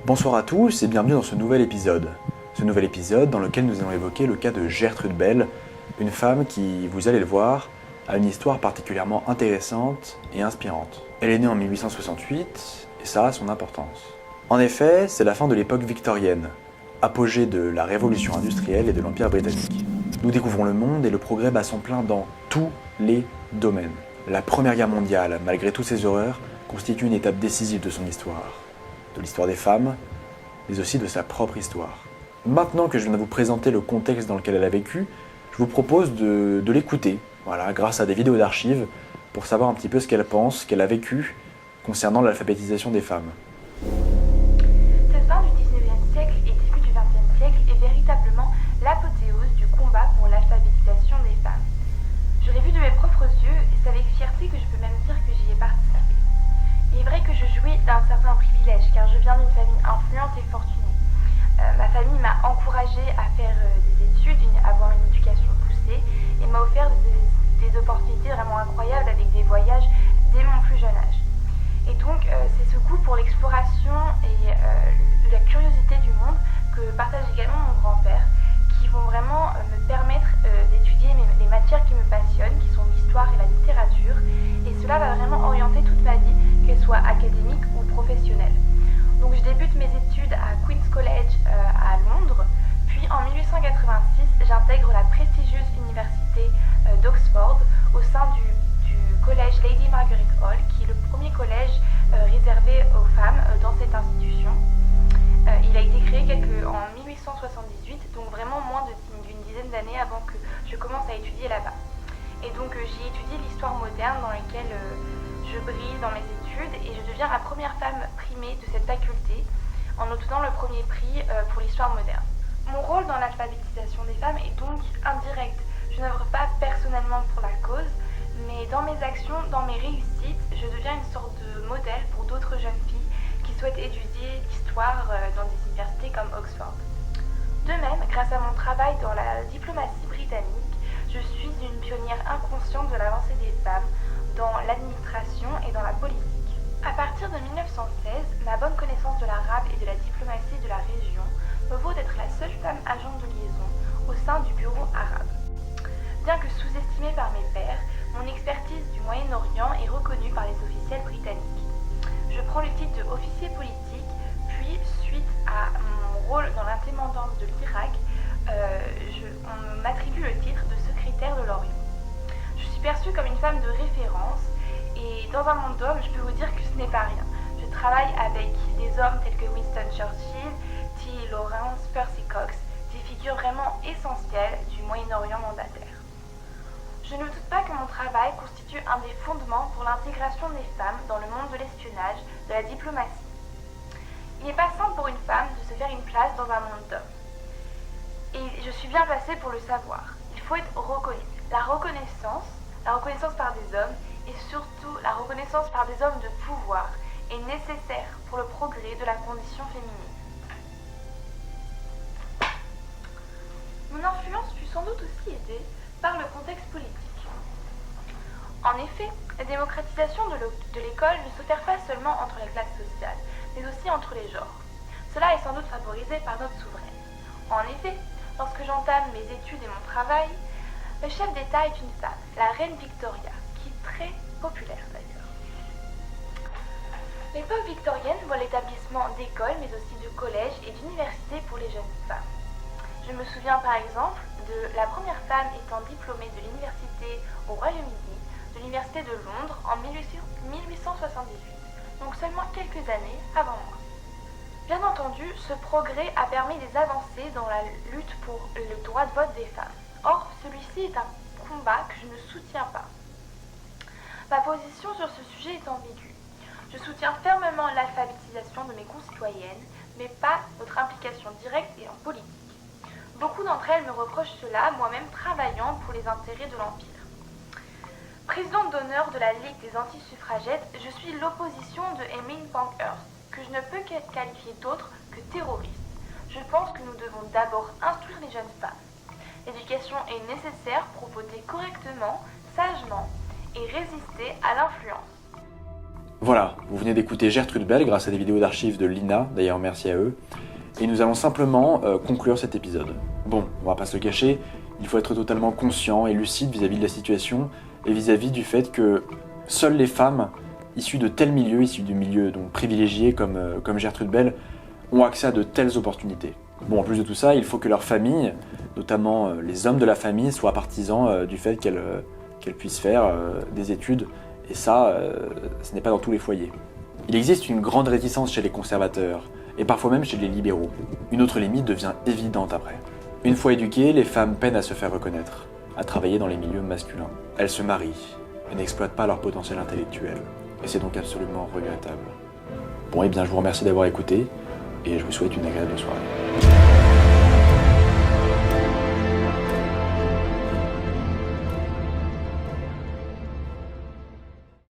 Bonsoir à tous et bienvenue dans ce nouvel épisode. Ce nouvel épisode dans lequel nous allons évoquer le cas de Gertrude Bell, une femme qui, vous allez le voir, a une histoire particulièrement intéressante et inspirante. Elle est née en 1868 et ça a son importance. En effet, c'est la fin de l'époque victorienne, apogée de la révolution industrielle et de l'Empire britannique. Nous découvrons le monde et le progrès bat son plein dans tous les domaines. La Première Guerre mondiale, malgré toutes ses horreurs, constitue une étape décisive de son histoire. De l'histoire des femmes, mais aussi de sa propre histoire. Maintenant que je viens de vous présenter le contexte dans lequel elle a vécu, je vous propose de l'écouter, grâce à des vidéos d'archives, pour savoir un petit peu ce qu'elle pense, ce qu'elle a vécu concernant l'alphabétisation des femmes. Cette fin du 19e siècle et début du 20e siècle est véritablement l'apothéose du combat pour l'alphabétisation des femmes. Je l'ai vu de mes propres yeux et c'est avec fierté que je peux même dire que j'y ai participé. Il est vrai que je jouis d'un certain privilège car je viens d'une famille influente et fortunée. Ma famille m'a encouragée à faire des études, à avoir une éducation poussée et m'a offert des opportunités vraiment incroyables avec des voyages dès mon plus jeune âge. Et donc c'est ce goût pour l'exploration et la curiosité du monde que partage également mon grand-père qui vont vraiment me permettre d'étudier les matières qui me passionnent, qui sont l'histoire et la littérature. Et cela va vraiment orienter toute ma vie, qu'elle soit académique ou professionnelle. Donc je débute mes études à Queen's College à Londres, puis en 1886 j'intègre la prestigieuse université d'Oxford au sein du collège Lady Margaret Hall, qui est le premier collège réservé aux femmes dans cette institution. Il a été créé en 1878, donc vraiment moins d'une dizaine d'années avant que je commence à étudier là-bas. Et donc j'y étudie l'histoire moderne dans laquelle je brille dans mes études et je deviens la première femme primée de cette faculté en obtenant le premier prix pour l'histoire moderne. Mon rôle dans l'alphabétisation des femmes est donc indirect. Je n'œuvre pas personnellement pour la cause, mais dans mes actions, dans mes réussites, je deviens une sorte de modèle pour d'autres jeunes filles qui souhaitent étudier l'histoire dans des universités comme Oxford. De même, grâce à mon travail dans la diplomatie britannique, je suis une pionnière inconsciente de l'avancée des femmes dans l'administration et dans la politique. À partir de 1916, ma bonne connaissance de l'arabe et de la diplomatie de la région me vaut d'être la seule femme agente de liaison au sein du bureau arabe. Bien que sous-estimée par mes pairs, mon expertise du Moyen-Orient est reconnue par les officiels britanniques. Je prends le titre d'officier politique, puis suite à mon rôle dans l'indépendance de l'Irak, on m'attribue le titre de secrétaire de l'Orient. Je suis perçue comme une femme de référence et dans un monde d'hommes, je peux vous dire que ce n'est pas rien. Je travaille avec des hommes tels que Winston Churchill, T. Lawrence, Percy Cox, des figures vraiment essentielles du Moyen-Orient mandataire. Je ne doute pas que mon travail constitue un des fondements pour l'intégration des femmes dans le monde de l'espionnage, de la diplomatie. Il n'est pas simple pour une femme de se faire une place dans un monde d'hommes. Et je suis bien placée pour le savoir. Il faut être reconnue. La reconnaissance par des hommes et surtout la reconnaissance par des hommes de pouvoir est nécessaire pour le progrès de la condition féminine. Mon influence fut sans doute aussi aidée par le contexte politique. En effet, la démocratisation de l'école ne s'opère pas seulement entre les classes sociales, mais aussi entre les genres. Cela est sans doute favorisé par notre souveraine. En effet, lorsque j'entame mes études et mon travail, le chef d'État est une femme, la reine Victoria, qui est très populaire d'ailleurs. L'époque victorienne voit l'établissement d'écoles, mais aussi de collèges et d'universités pour les jeunes femmes. Je me souviens par exemple de la première femme étant diplômée de l'université au Royaume-Uni, de l'université de Londres en 1878, donc seulement quelques années avant moi. Bien entendu, ce progrès a permis des avancées dans la lutte pour le droit de vote des femmes. Or, celui-ci est un combat que je ne soutiens pas. Ma position sur ce sujet est ambiguë. Je soutiens fermement l'alphabétisation de mes concitoyennes, mais pas notre implication directe et en politique. Beaucoup d'entre elles me reprochent cela, moi-même travaillant pour les intérêts de l'Empire. Présidente d'honneur de la Ligue des anti-suffragettes, je suis l'opposition de Emmeline Pankhurst, que je ne peux qualifier d'autre que terroriste. Je pense que nous devons d'abord instruire les jeunes femmes. L'éducation est nécessaire pour voter correctement, sagement et résister à l'influence. Voilà, vous venez d'écouter Gertrude Bell grâce à des vidéos d'archives de Lina, d'ailleurs merci à eux. Et nous allons simplement conclure cet épisode. Bon, on va pas se le cacher, il faut être totalement conscient et lucide vis-à-vis de la situation et vis-à-vis du fait que seules les femmes issues de tels milieux, issues de milieux donc privilégiés comme Gertrude Bell, ont accès à de telles opportunités. Bon, en plus de tout ça, il faut que leur famille, notamment les hommes de la famille, soient partisans du fait qu'elles puissent faire des études. Et ça, ce n'est pas dans tous les foyers. Il existe une grande réticence chez les conservateurs, et parfois même chez les libéraux. Une autre limite devient évidente après. Une fois éduquées, les femmes peinent à se faire reconnaître, à travailler dans les milieux masculins. Elles se marient, et n'exploitent pas leur potentiel intellectuel. Et c'est donc absolument regrettable. Bon, et bien je vous remercie d'avoir écouté, et je vous souhaite une agréable soirée.